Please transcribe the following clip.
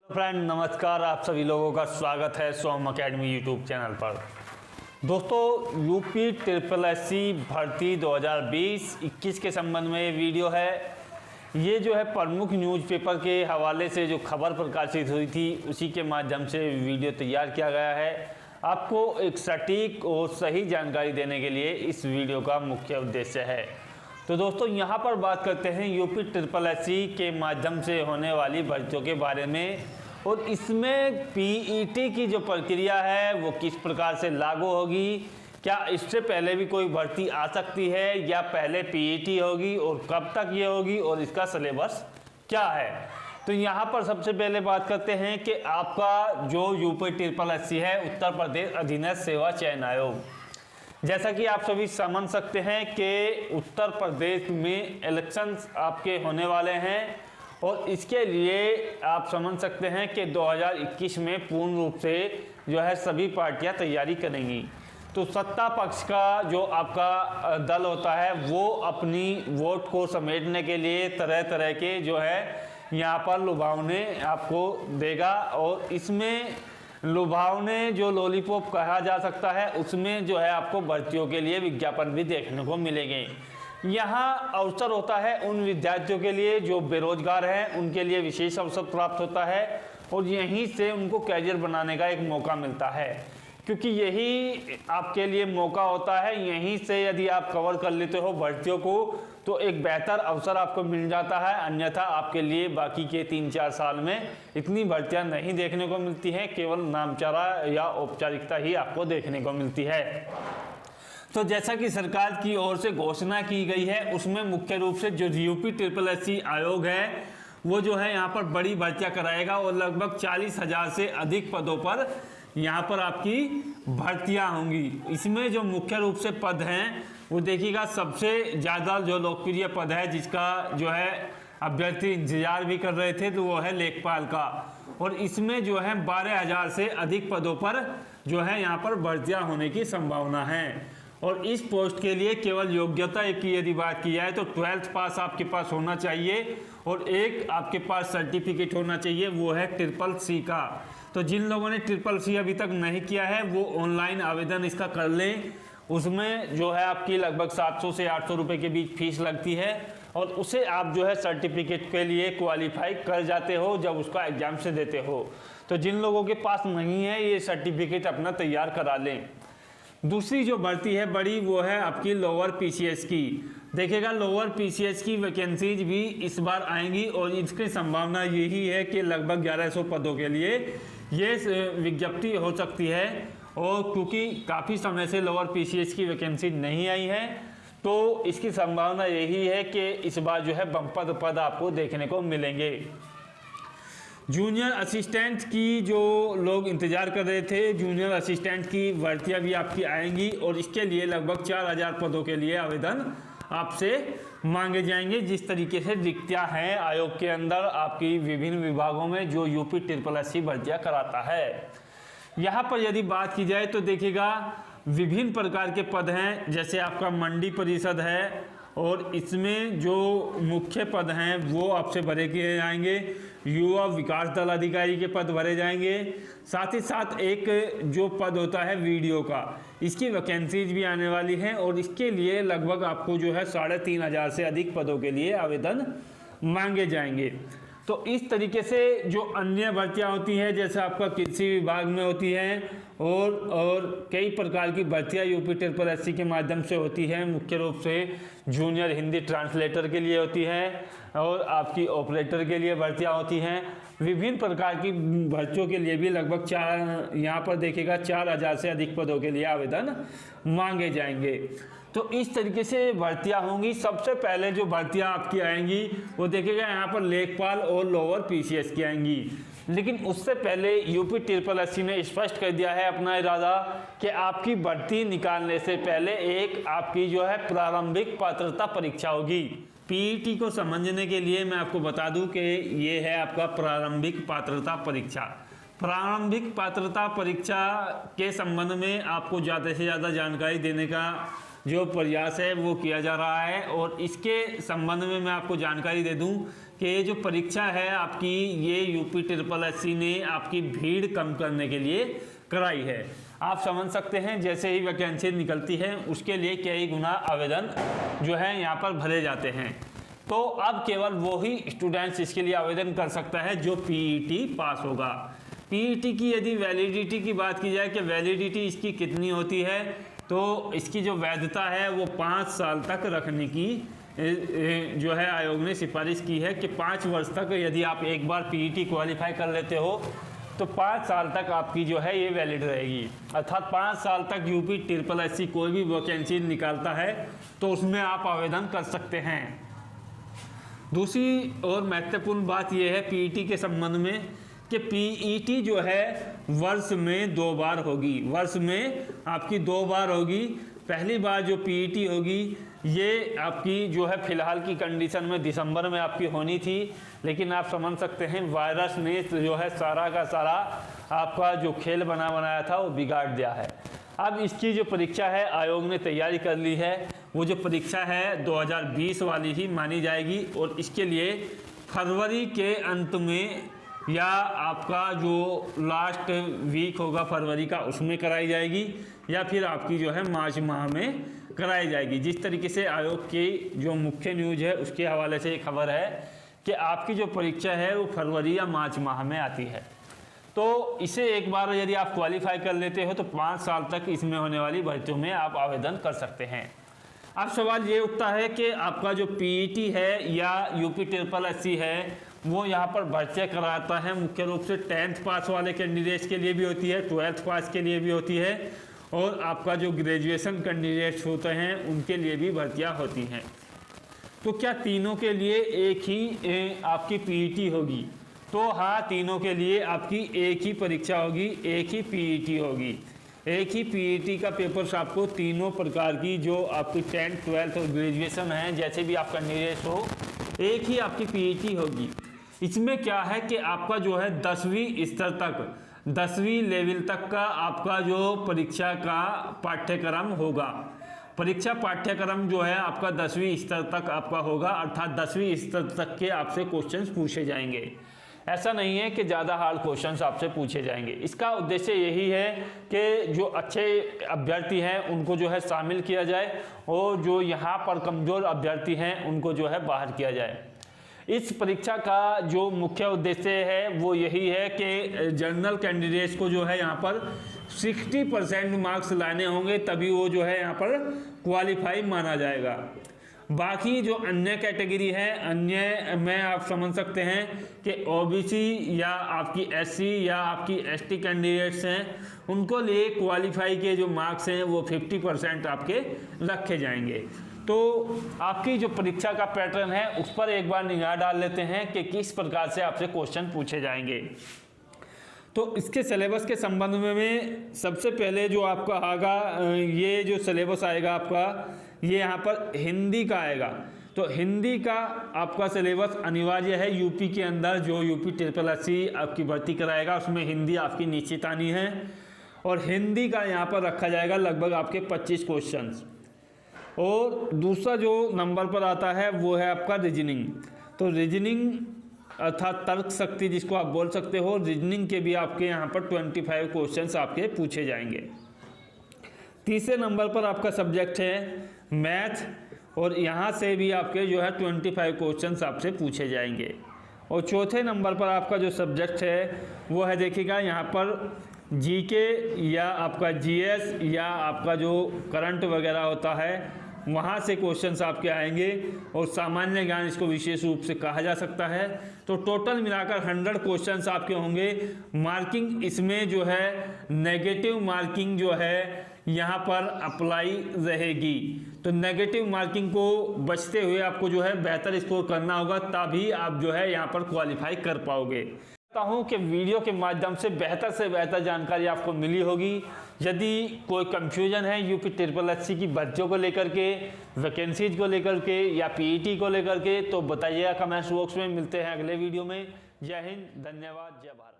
Friend नमस्कार, आप सभी लोगों का स्वागत है सोम अकेडमी यूट्यूब चैनल पर। दोस्तों, यूपी ट्रिपल एससी भर्ती 2020-21 के संबंध में ये वीडियो है। ये जो है प्रमुख न्यूज़पेपर के हवाले से जो खबर प्रकाशित हुई थी उसी के माध्यम से वीडियो तैयार किया गया है। आपको एक सटीक और सही जानकारी देने के लिए इस वीडियो का मुख्य उद्देश्य है। तो दोस्तों, यहाँ पर बात करते हैं यूपी ट्रिपल एससी के माध्यम से होने वाली भर्तियों के बारे में, और इसमें पीईटी की जो प्रक्रिया है वो किस प्रकार से लागू होगी, क्या इससे पहले भी कोई भर्ती आ सकती है या पहले पीईटी होगी और कब तक ये होगी और इसका सिलेबस क्या है। तो यहाँ पर सबसे पहले बात करते हैं कि आपका जो यूपी ट्रिपल एससी है, उत्तर प्रदेश अधीनस्थ सेवा चयन आयोग, जैसा कि आप सभी समझ सकते हैं कि उत्तर प्रदेश में इलेक्शंस आपके होने वाले हैं और इसके लिए आप समझ सकते हैं कि 2021 में पूर्ण रूप से जो है सभी पार्टियां तैयारी करेंगी। तो सत्ता पक्ष का जो आपका दल होता है वो अपनी वोट को समेटने के लिए तरह तरह के जो है यहाँ पर लुभावने आपको देगा, और इसमें लुभावने जो लॉलीपॉप कहा जा सकता है उसमें जो है आपको भर्तियों के लिए विज्ञापन भी देखने को मिलेंगे। यहाँ अवसर होता है उन विद्यार्थियों के लिए जो बेरोजगार हैं, उनके लिए विशेष अवसर प्राप्त होता है और यहीं से उनको कैरियर बनाने का एक मौका मिलता है, क्योंकि यही आपके लिए मौका होता है। यहीं से यदि आप कवर कर लेते हो भर्तियों को तो एक बेहतर अवसर आपको मिल जाता है, अन्यथा आपके लिए बाकी के 3-4 साल में इतनी भर्तियां नहीं देखने को मिलती हैं, केवल नामचारा या औपचारिकता ही आपको देखने को मिलती है। तो जैसा कि सरकार की ओर से घोषणा की गई है उसमें मुख्य रूप से जो यूपी ट्रिपल एससी आयोग है वो जो है यहाँ पर बड़ी भर्तियां कराएगा और लगभग 40,000 से अधिक पदों पर यहाँ पर आपकी भर्तियां होंगी। इसमें जो मुख्य रूप से पद हैं वो देखिएगा, सबसे ज़्यादा जो लोकप्रिय पद है जिसका जो है अभ्यर्थी इंतजार भी कर रहे थे तो वो है लेखपाल का, और इसमें जो है 12,000 से अधिक पदों पर जो है यहाँ पर भर्तियां होने की संभावना है। और इस पोस्ट के लिए केवल योग्यता की यदि बात की जाए तो 12th पास आपके पास होना चाहिए और एक आपके पास सर्टिफिकेट होना चाहिए, वो है ट्रिपल सी का। तो जिन लोगों ने ट्रिपल सी अभी तक नहीं किया है वो ऑनलाइन आवेदन इसका कर लें। उसमें जो है आपकी लगभग 700 से 800 रुपये के बीच फीस लगती है और उसे आप जो है सर्टिफिकेट के लिए क्वालिफाई कर जाते हो जब उसका एग्जाम से देते हो। तो जिन लोगों के पास नहीं है ये सर्टिफिकेट अपना तैयार करा लें। दूसरी जो भर्ती है बड़ी वो है आपकी लोअर पीसीएस की। देखिएगा, लोअर पीसीएस की वैकेंसीज भी इस बार आएंगी और इसकी संभावना यही है कि लगभग 1100 पदों के लिए ये विज्ञप्ति हो सकती है, और क्योंकि काफ़ी समय से लोअर पीसीएस की वैकेंसी नहीं आई है तो इसकी संभावना यही है कि इस बार जो है बम्पर पद आपको देखने को मिलेंगे। जूनियर असिस्टेंट की जो लोग इंतज़ार कर रहे थे, जूनियर असिस्टेंट की भर्तियां भी आपकी आएंगी और इसके लिए लगभग 4,000 पदों के लिए आवेदन आपसे मांगे जाएंगे। जिस तरीके से रिक्तियां हैं आयोग के अंदर आपकी विभिन्न विभागों में जो यूपी ट्रिपल एससी भर्तियां कराता है। यहाँ पर यदि बात की जाए तो देखिएगा विभिन्न प्रकार के पद हैं, जैसे आपका मंडी परिषद है और इसमें जो मुख्य पद हैं वो आपसे भरे किए जाएंगे। युवा विकास दल अधिकारी के पद भरे जाएंगे। साथ ही साथ एक जो पद होता है वीडियो का, इसकी वैकेंसीज भी आने वाली हैं और इसके लिए लगभग आपको जो है 3,500 से अधिक पदों के लिए आवेदन मांगे जाएंगे। तो इस तरीके से जो अन्य भर्तियां होती हैं जैसे आपका कृषि विभाग में होती हैं और कई प्रकार की भर्तियां यूपी ट्रिपल एससी के माध्यम से होती हैं। मुख्य रूप से जूनियर हिंदी ट्रांसलेटर के लिए होती है और आपकी ऑपरेटर के लिए भर्तियां होती हैं। विभिन्न प्रकार की भर्तियों के लिए भी लगभग यहाँ पर देखिएगा 4,000 से अधिक पदों के लिए आवेदन मांगे जाएंगे। तो इस तरीके से भर्तियां होंगी। सबसे पहले जो भर्तियां आपकी आएंगी वो देखिएगा यहाँ पर लेखपाल और लोअर पीसीएस की आएंगी, लेकिन उससे पहले यूपी ट्रिपल एससी ने स्पष्ट कर दिया है अपना इरादा कि आपकी भर्ती निकालने से पहले एक आपकी जो है प्रारंभिक पात्रता परीक्षा होगी। पीईटी को समझने के लिए मैं आपको बता दूं कि ये है आपका प्रारंभिक पात्रता परीक्षा। प्रारंभिक पात्रता परीक्षा के संबंध में आपको ज़्यादा से ज़्यादा जानकारी देने का जो प्रयास है वो किया जा रहा है, और इसके संबंध में मैं आपको जानकारी दे दूं कि जो परीक्षा है आपकी ये यूपी SSSC ने आपकी भीड़ कम करने के लिए कराई है। आप समझ सकते हैं जैसे ही वैकेंसी निकलती है उसके लिए कई गुना आवेदन जो है यहाँ पर भरे जाते हैं। तो अब केवल वो ही स्टूडेंट्स इसके लिए आवेदन कर सकता है जो पीईटी पास होगा। पीईटी की यदि वैलिडिटी की बात की जाए कि वैलिडिटी इसकी कितनी होती है, तो इसकी जो वैधता है वो 5 साल तक रखने की जो है आयोग ने सिफारिश की है कि 5 वर्ष तक यदि आप एक बार पीईटी क्वालिफाई कर लेते हो तो 5 साल तक आपकी जो है ये वैलिड रहेगी। अर्थात 5 साल तक यूपी SSSC कोई भी वैकेंसी निकालता है तो उसमें आप आवेदन कर सकते हैं। दूसरी और महत्वपूर्ण बात यह है पीईटी के संबंध में कि पीईटी जो है वर्ष में 2 बार होगी। वर्ष में आपकी 2 बार होगी। पहली बार जो पीईटी होगी ये आपकी जो है फिलहाल की कंडीशन में दिसंबर में आपकी होनी थी, लेकिन आप समझ सकते हैं वायरस ने जो है सारा का सारा आपका जो खेल बनाया था वो बिगाड़ दिया है। अब इसकी जो परीक्षा है आयोग ने तैयारी कर ली है। वो जो परीक्षा है 2020 वाली ही मानी जाएगी और इसके लिए फरवरी के अंत में या आपका जो लास्ट वीक होगा फरवरी का उसमें कराई जाएगी या फिर आपकी जो है मार्च माह में कराई जाएगी। जिस तरीके से आयोग की जो मुख्य न्यूज़ है उसके हवाले से एक खबर है कि आपकी जो परीक्षा है वो फरवरी या मार्च माह में आती है। तो इसे एक बार यदि आप क्वालिफाई कर लेते हो तो 5 साल तक इसमें होने वाली भर्तियों में आप आवेदन कर सकते हैं। अब सवाल ये उठता है कि आपका जो पीईटी है या यूपी SSSC है वो यहाँ पर भर्तियाँ कराता है मुख्य रूप से 10th पास वाले कैंडिडेट्स के लिए भी होती है, 12th पास के लिए भी होती है और आपका जो ग्रेजुएशन कैंडिडेट्स होते हैं उनके लिए भी भर्तियाँ होती हैं। तो क्या तीनों के लिए एक ही आपकी पीईटी होगी? तो हाँ, तीनों के लिए आपकी एक ही परीक्षा होगी, एक ही पीईटी होगी। एक ही पीईटी का पेपर्स आपको तीनों प्रकार की जो आपकी 10th 12th और ग्रेजुएशन है जैसे भी आप कैंडिडेट हो एक ही आपकी पीईटी होगी। इसमें क्या है कि आपका जो है 10वीं स्तर तक 10वीं लेवल तक का आपका जो परीक्षा का पाठ्यक्रम होगा। परीक्षा पाठ्यक्रम जो है आपका 10वीं स्तर तक आपका होगा, अर्थात 10वीं स्तर तक के आपसे क्वेश्चंस पूछे जाएंगे। ऐसा नहीं है कि ज़्यादा हार्ड क्वेश्चंस आपसे पूछे जाएंगे। इसका उद्देश्य यही है कि जो अच्छे अभ्यर्थी हैं उनको जो है शामिल किया जाए और जो यहाँ पर कमज़ोर अभ्यर्थी हैं उनको जो है बाहर किया जाए। इस परीक्षा का जो मुख्य उद्देश्य है वो यही है कि जनरल कैंडिडेट्स को जो है यहाँ पर 60% मार्क्स लाने होंगे तभी वो जो है यहाँ पर क्वालिफाई माना जाएगा। बाकी जो अन्य कैटेगरी है अन्य में आप समझ सकते हैं कि ओबीसी या आपकी एससी या आपकी एसटी कैंडिडेट्स हैं उनको लिए क्वालिफाई के जो मार्क्स हैं वो 50% आपके रखे जाएंगे। तो आपकी जो परीक्षा का पैटर्न है उस पर एक बार निगाह डाल लेते हैं कि किस प्रकार से आपसे क्वेश्चन पूछे जाएंगे। तो इसके सिलेबस के संबंध में सबसे पहले जो आपका आएगा ये जो सिलेबस आएगा आपका ये यहाँ पर हिंदी का आएगा। तो हिंदी का आपका सिलेबस अनिवार्य है यूपी के अंदर जो यूपी SSSC आपकी भर्ती कराएगा उसमें हिंदी आपकी निश्चित आनी है और हिंदी का यहाँ पर रखा जाएगा लगभग आपके 25 क्वेश्चंस। और दूसरा जो नंबर पर आता है वो है आपका रीजनिंग। तो रीजनिंग अर्थात तर्क शक्ति जिसको आप बोल सकते हो, रीजनिंग के भी आपके यहाँ पर 25 क्वेश्चंस आपके पूछे जाएंगे। तीसरे नंबर पर आपका सब्जेक्ट है मैथ और यहाँ से भी आपके जो है 25 क्वेश्चंस आपसे पूछे जाएंगे। और चौथे नंबर पर आपका जो सब्जेक्ट है वो है देखिएगा यहाँ पर जीके या आपका जीएस या आपका जो करंट वगैरह होता है वहाँ से क्वेश्चंस आपके आएंगे और सामान्य ज्ञान इसको विशेष रूप से कहा जा सकता है। तो टोटल मिलाकर 100 क्वेश्चंस आपके होंगे। मार्किंग इसमें जो है नेगेटिव मार्किंग जो है यहाँ पर अप्लाई रहेगी। तो नेगेटिव मार्किंग को बचते हुए आपको जो है बेहतर स्कोर करना होगा तभी आप जो है यहाँ पर क्वालिफाई कर पाओगे। हूँ कि वीडियो के माध्यम से बेहतर जानकारी आपको मिली होगी। यदि कोई कंफ्यूजन है यूपी SSSC की भर्तियों को लेकर के, वैकेंसीज को लेकर के या पीईटी को लेकर के तो बताइएगा कमेंट्स बॉक्स में। मिलते हैं अगले वीडियो में। जय हिंद, धन्यवाद, जय भारत।